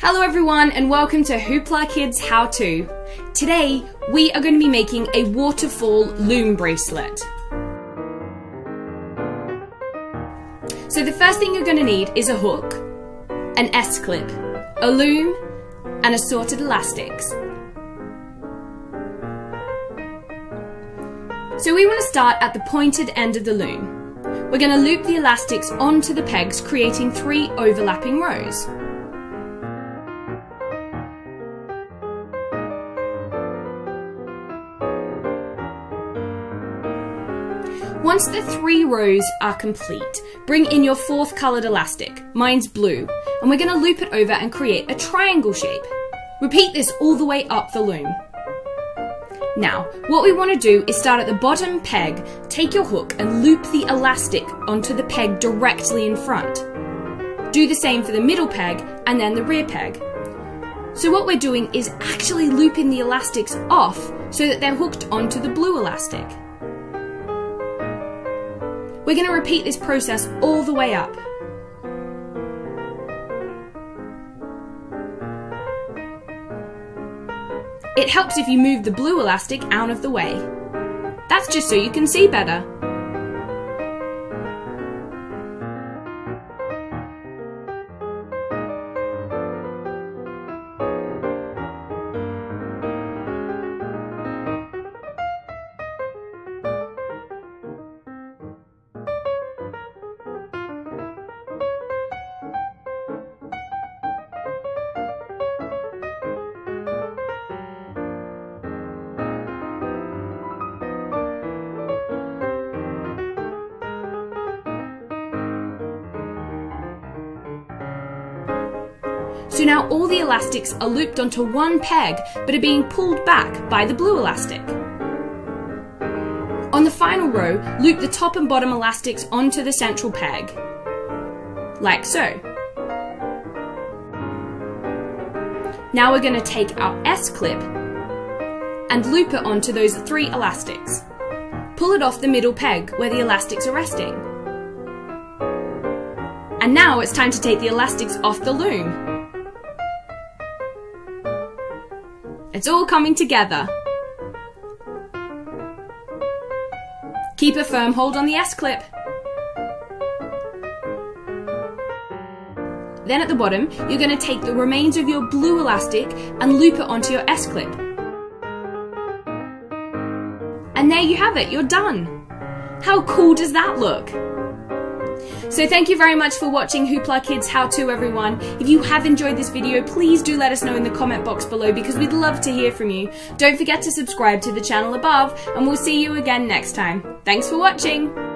Hello everyone and welcome to Hoopla Kids How To. Today we are going to be making a waterfall loom bracelet. So the first thing you're going to need is a hook, an S-clip, a loom and assorted elastics. So we want to start at the pointed end of the loom. We're going to loop the elastics onto the pegs, creating 3 overlapping rows. Once the 3 rows are complete, bring in your 4th coloured elastic, mine's blue, and we're going to loop it over and create a triangle shape. Repeat this all the way up the loom. Now, what we want to do is start at the bottom peg, take your hook and loop the elastic onto the peg directly in front. Do the same for the middle peg and then the rear peg. So what we're doing is actually looping the elastics off so that they're hooked onto the blue elastic. We're going to repeat this process all the way up. It helps if you move the blue elastic out of the way. That's just so you can see better. So now all the elastics are looped onto one peg, but are being pulled back by the blue elastic. On the final row, loop the top and bottom elastics onto the central peg, like so. Now we're going to take our S-clip and loop it onto those 3 elastics. Pull it off the middle peg where the elastics are resting. And now it's time to take the elastics off the loom. It's all coming together. Keep a firm hold on the S-clip. Then at the bottom, you're going to take the remains of your blue elastic and loop it onto your S-clip. And there you have it, you're done. How cool does that look? So thank you very much for watching Hoopla Kids How To, everyone. If you have enjoyed this video, please do let us know in the comment box below because we'd love to hear from you. Don't forget to subscribe to the channel above and we'll see you again next time. Thanks for watching!